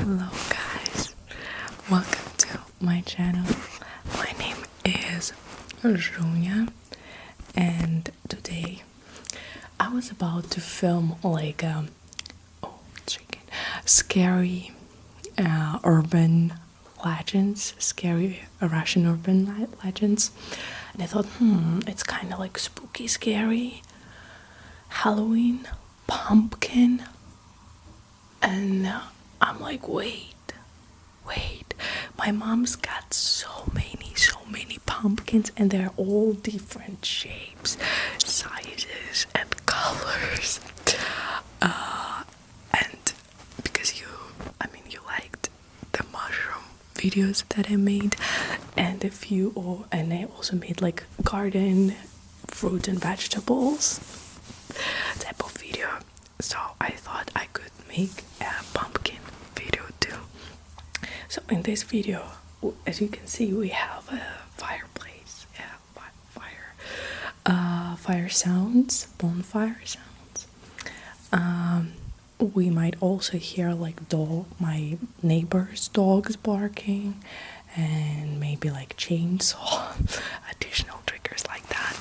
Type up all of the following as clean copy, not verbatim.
Hello guys, welcome to my channel. My name is Junia, and today I was about to film like scary urban legends, scary Russian urban legends, and I thought, it's kind of like spooky, scary, Halloween, pumpkin, and I'm like, wait. My mom's got so many pumpkins, and they're all different shapes, sizes, and colors. And because you liked the mushroom videos that I made, and and I also made like garden, fruit and vegetables type of video. So I thought I could make a pumpkin video too. So in this video, as you can see, we have a fireplace, fire sounds, bonfire sounds. We might also hear like my neighbor's dogs barking, and maybe like chainsaw, additional triggers like that.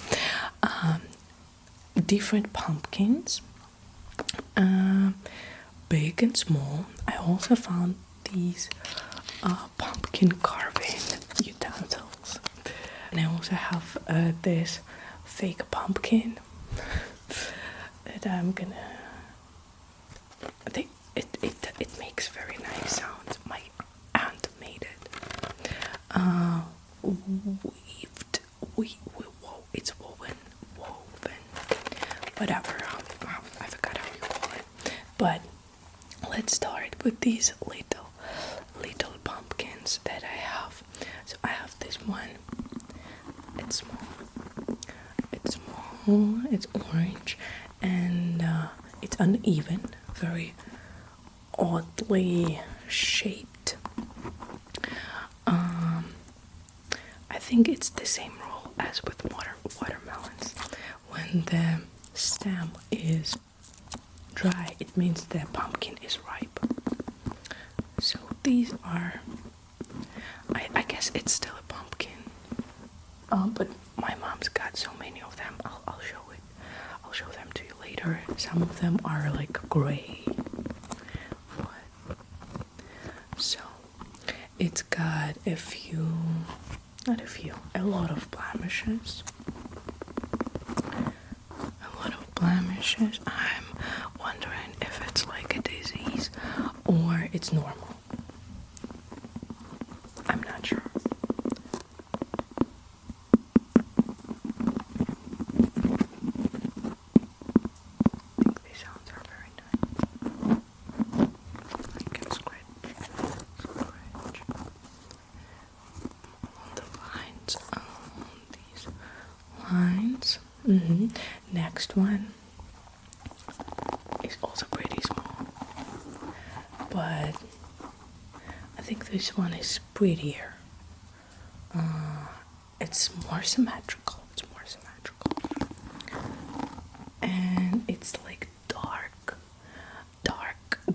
Different pumpkins, big and small. I also found these pumpkin carving utensils, and I also have this fake pumpkin that I'm gonna. I think it makes very nice sounds. My aunt made it. It's woven, whatever. I forgot how you call it. But let's start with these little pumpkins that I have. So I have this one. It's small. It's orange, and it's uneven, very oddly shaped. I think it's the same rule as with watermelons. When the stem is dry, it means the pumpkin is ripe. So these are, I guess it's still a pumpkin, but my mom's got so many of them. I'll show them to you later. Some of them are like gray. So it's got a lot of blemishes. I'm wondering if it's like a disease or it's normal. I'm not sure. I think these sounds are very nice. I can scratch on the lines, on these lines. Next one is also pretty small, but I think this one is prettier. It's more symmetrical. And it's like dark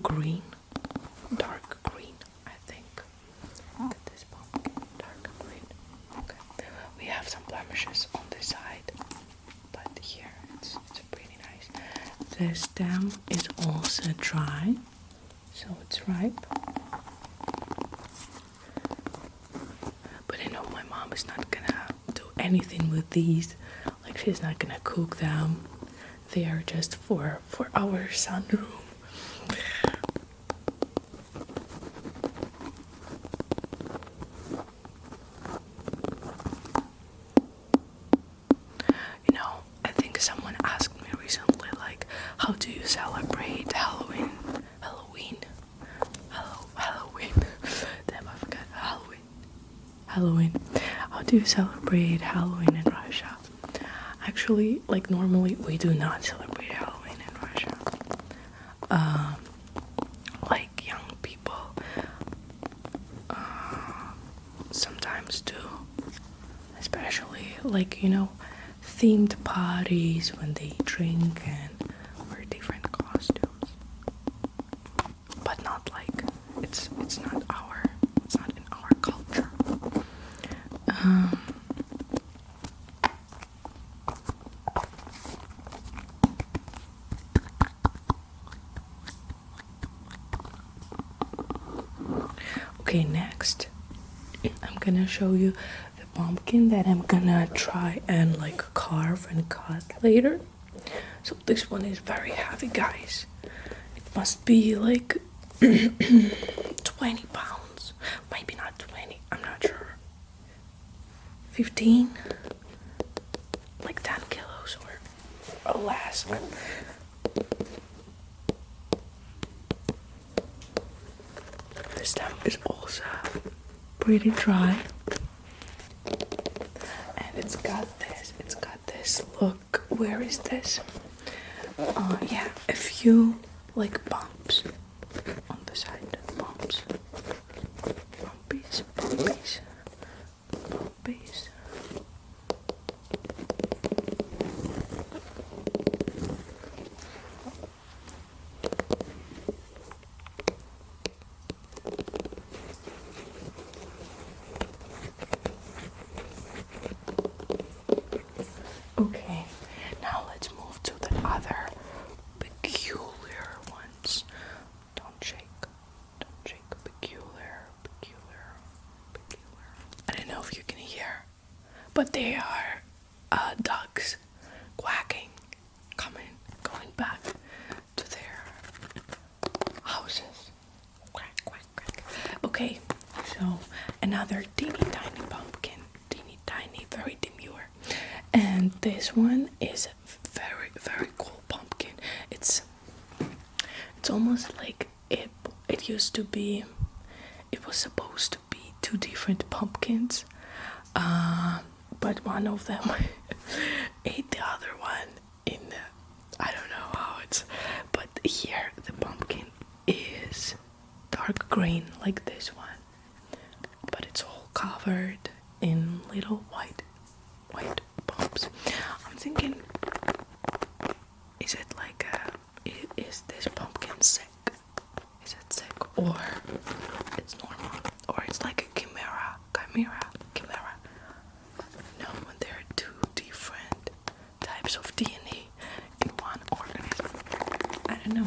green. I think. Look at this pumpkin, dark green. Okay, we have some blemishes on this side, but here it's pretty nice. The stem is also dry, so it's ripe. But I know my mom is not gonna do anything with these. Like, she's not gonna cook them. They are just for our sunroom. I think someone asked me recently, like, how do you celebrate Halloween? Damn, I forgot Halloween. How do you celebrate Halloween in Russia? Actually, like, normally we do not celebrate Halloween in Russia. Like, young people sometimes do, especially like, themed parties when they drink and wear different costumes, but not like It's not in our culture. Um, okay, next I'm gonna show you the pumpkin that I'm gonna try and like carve and cut later. So this one is very heavy, guys. It must be like 20 pounds. Maybe not 20, I'm not sure. 15? Like 10 kilos or less. The stem is also pretty dry. And it's got this look. Where is this? Yeah, a few like bumps on the side. Bumps. Bumpies. Bumpies. Bumpies. Okay, now let's move to the other peculiar ones. Don't shake. Peculiar. I don't know if you can hear, but they are ducks quacking, going back to their houses. Quack, quack, quack. Okay, so another teeny tiny pumpkin, teeny tiny, very demure. And this one is a very, very cool pumpkin. It's almost like it used to be, it was supposed to be two different pumpkins, but one of them ate the other one in I don't know how it's, but here the pumpkin is dark green like this one, but it's all covered in little white bumps. I'm thinking, is it like is this pumpkin sick? Is it sick, or it's normal, or it's like a chimera? No, when there are two different types of DNA in one organism. I don't know.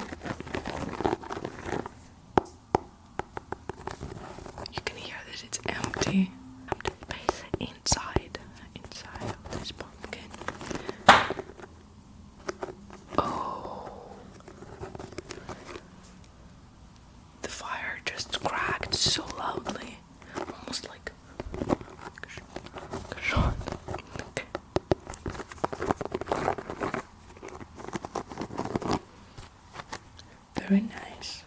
You can hear that it's empty. Empty space inside of this pumpkin. Oh, the fire just cracked so loudly, almost like a shot. Very nice.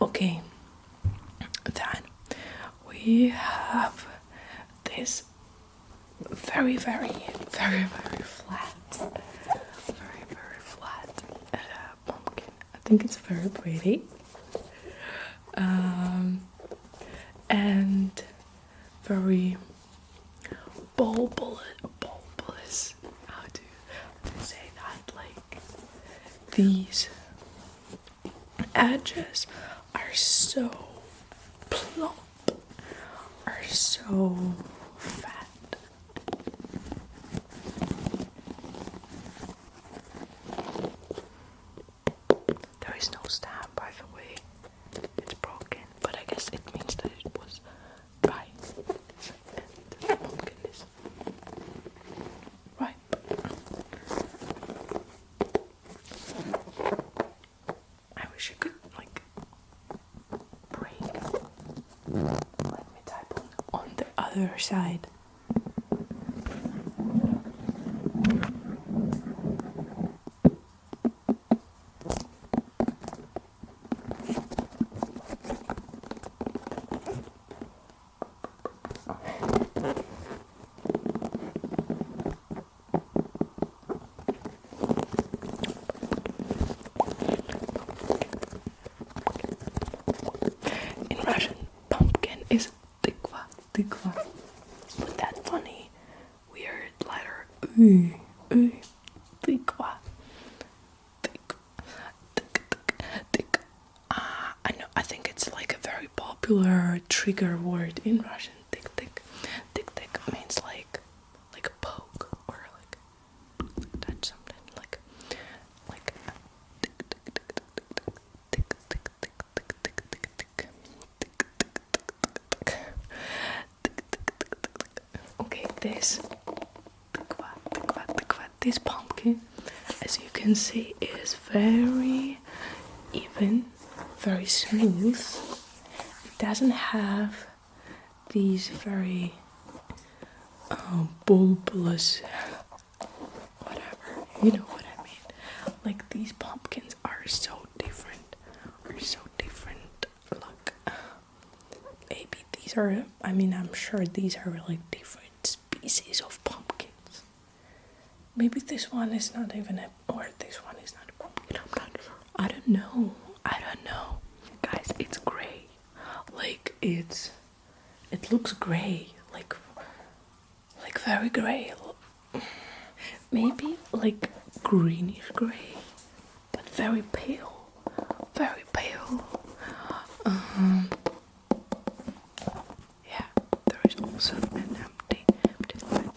Okay, then we have this very flat, pumpkin. I think it's very pretty, and very bulbous. How do you say that? Like, these edges are so plump, are so fat. There is no stem, by the way. It's broken, but I guess it means that it was dry. And the pumpkin is ripe. I wish I could, like, break. Let me type on the other side. In Russian, pumpkin is tykva. With that funny, weird letter. Tykva. I know. I think it's like a popular trigger word in Russian. Tik tik. Tik tik means like a poke or like touch something like tick tick tick tick tick tick tick tick tick tick tick. Okay, this pumpkin, as you can see, is very even, very smooth. It doesn't have these very bulbous, whatever, you know what I mean. Like these pumpkins are so different, Look, maybe these are, I mean, I'm sure these are like different species of pumpkins. Maybe this one is not even or this one is not a pumpkin, I'm not sure. I don't know. Guys, it's gray. Like it looks gray, like very gray. Maybe like greenish gray, but very pale, very pale. Yeah, there is also an empty inside.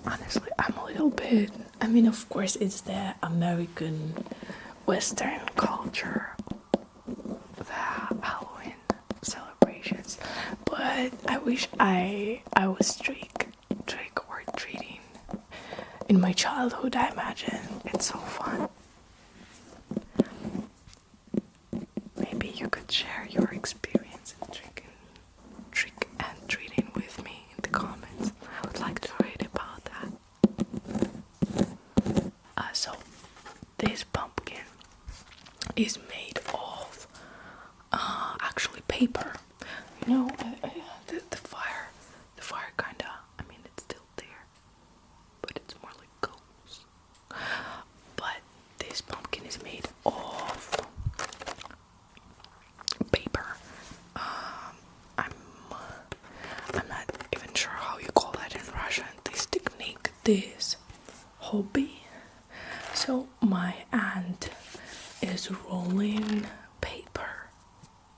Honestly, I'm a little bit. I mean, of course, it's the American Western culture, the Halloween celebrations, but I wish I was trick or treating in my childhood. I imagine it's so fun. Maybe you could share your experience in trick and treating with me in the comments. I would like to read about that. So this pumpkin is made of actually paper. You know, the fire kinda, I mean, it's still there, but it's more like coals. But this pumpkin is made of paper. I'm not even sure how you call that in Russian. This technique, this hobby. So my aunt is rolling paper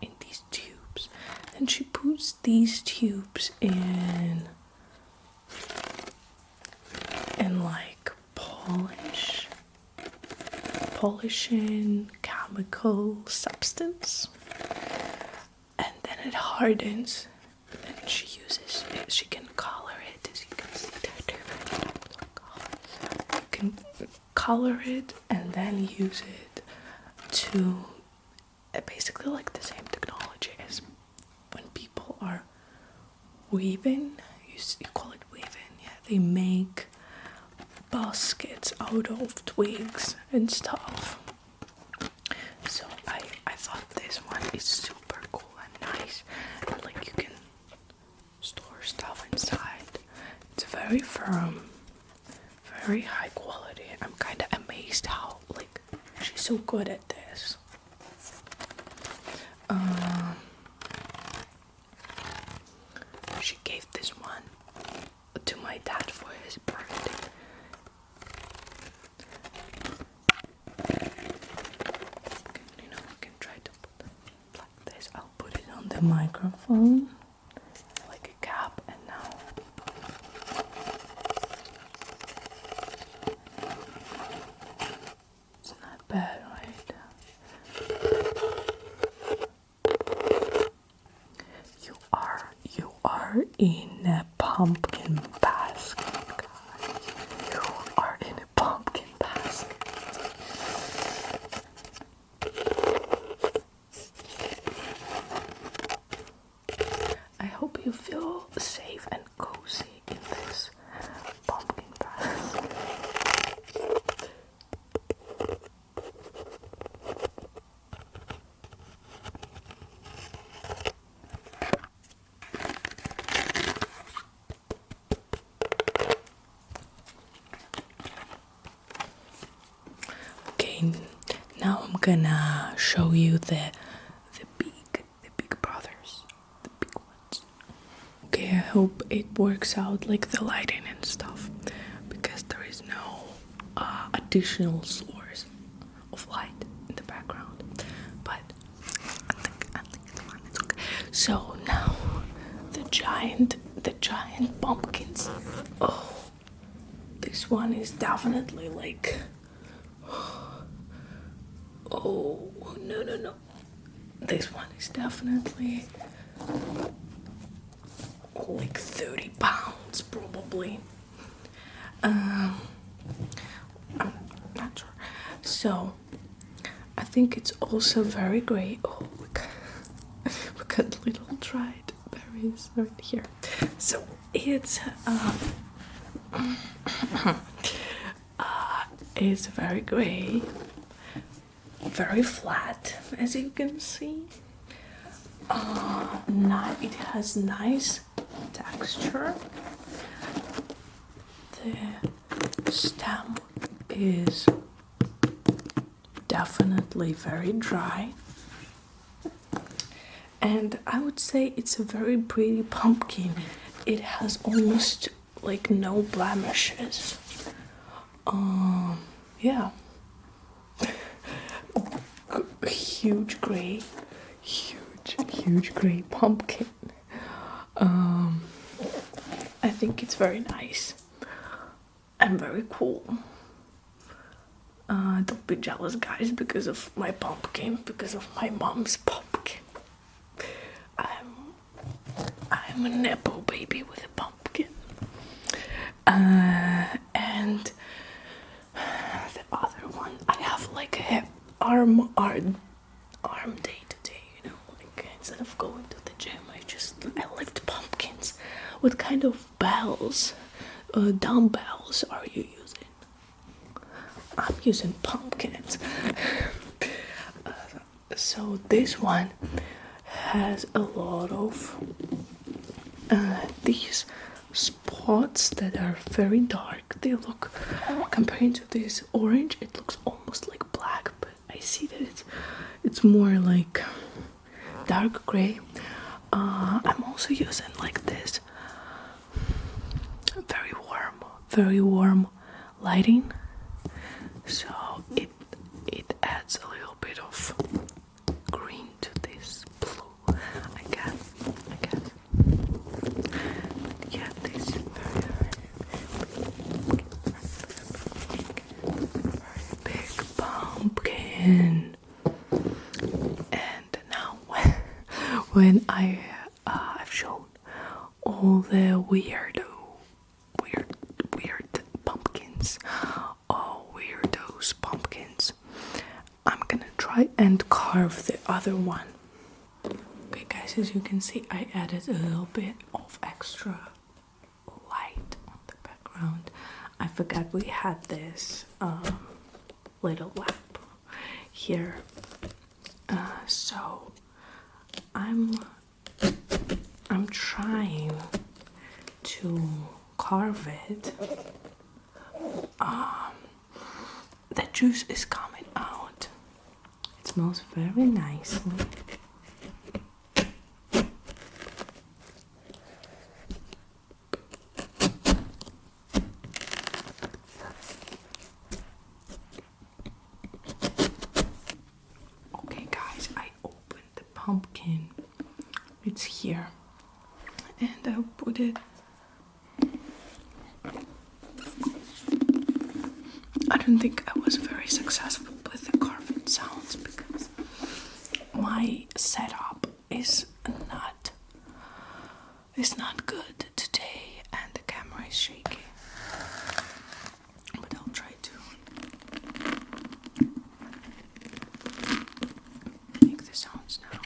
in these tubes, and she puts these tubes in like polishing chemical substance, and then it hardens, and she can color it, as you can see there. You can color it and then use it to basically like the same technology as when people are weaving. You call it weaving, yeah. They make baskets out of twigs and stuff. So I thought this one is super cool and nice, and like you can store stuff inside. It's very firm, very high quality. I'm kind of amazed how like she's so good at this. She gave this one to my dad for his birthday. You know, I can try to put it like this. I'll put it on the microphone like a cap, and now it's not bad, right? You are in a pumpkin basket, guys. You are in a pumpkin basket. I hope you feel safe and cozy in this pumpkin basket. Okay, now I'm gonna show you the big brothers, the big ones. Okay, I hope it works out, like the lighting and stuff, because there is no additional source of light in the background, but I think it's okay. So now the giant pumpkins. Oh, this one is definitely like, oh no, this one is definitely like 30 pounds probably. I'm not sure. So I think it's also very great. Oh, we got little dried berries right here. So it's very great, very flat, as you can see. It has nice texture. The stem is definitely very dry, and I would say it's a very pretty pumpkin. It has almost like no blemishes. Yeah. Huge gray pumpkin. I think it's very nice and very cool. Don't be jealous, guys, because of my pumpkin, because of my mom's pumpkin. I'm a nepo baby with a pumpkin. And the other one, I have like a arm day today, you know, like instead of going to the gym, I lift pumpkins. What kind of bells, dumbbells are you using? I'm using pumpkins. So this one has a lot of these spots that are very dark. They look, compared to this orange, it looks almost like black, but I see that it's more like dark gray. I'm also using like this very warm lighting, so it adds a little bit of green to this blue. I guess. Yeah, this very big pumpkin. And now when I've shown all the weird pumpkins, weirdos pumpkins, I'm gonna try and carve the other one. Okay guys, as you can see, I added a little bit of extra light on the background. I forgot we had this little lamp here, so I'm trying to carve it. The juice is coming out. It smells very nicely. Okay guys, I opened the pumpkin. It's here. And I'll put it. I don't think I was very successful with the carving sounds because my setup is not good today and the camera is shaky. But I'll try to make the sounds now.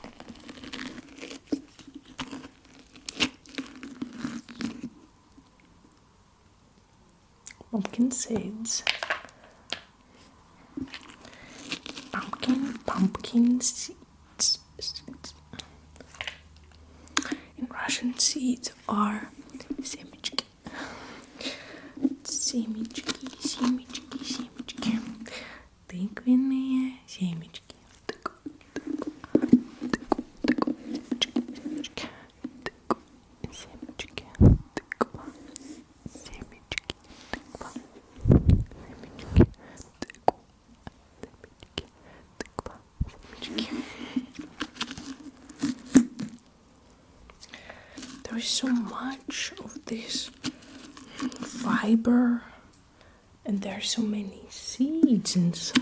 Pumpkin seeds. Pumpkin seeds. In Russian, seeds are семечки. Семечки. Тыквенные семечки. Thank you. There is so much of this fiber, and there are so many seeds inside.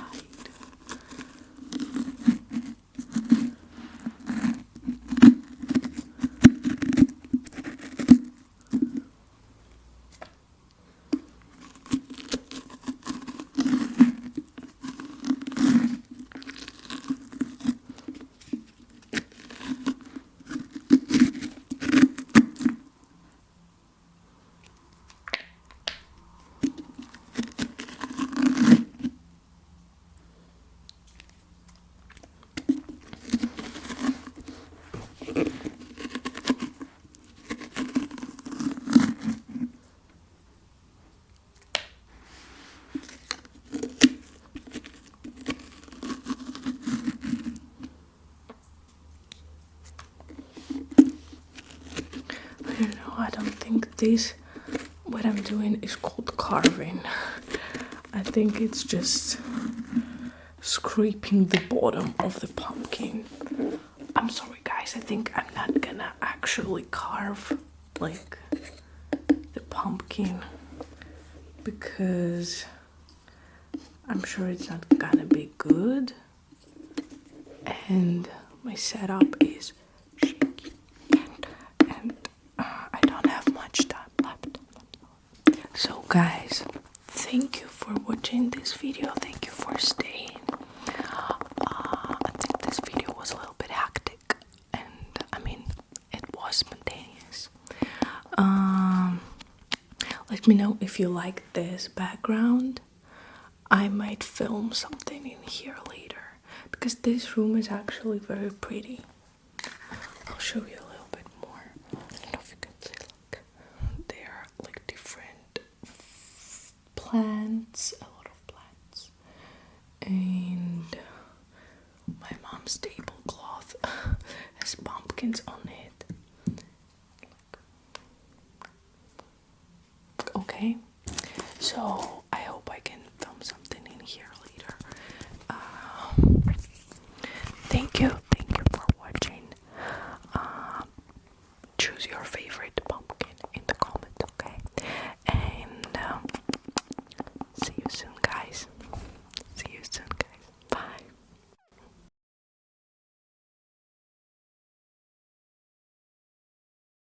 I don't know, I don't think this, what I'm doing is called carving. I think it's just scraping the bottom of the pumpkin. I'm sorry guys, I think I'm not gonna actually carve like the pumpkin because I'm sure it's not gonna be good, and my setup is shaky, and I don't have much time left. So guys, thank you for watching this video. Thank you for staying. I think this video was a little bit hectic, and I mean, it was spontaneous. Let me know if you like this background. I might film something in here later because this room is actually very pretty. I'll show you a little bit more. I don't know if you can see, look. There are like different plants, a lot of plants. And my mom's tablecloth has pumpkins on it. Okay, so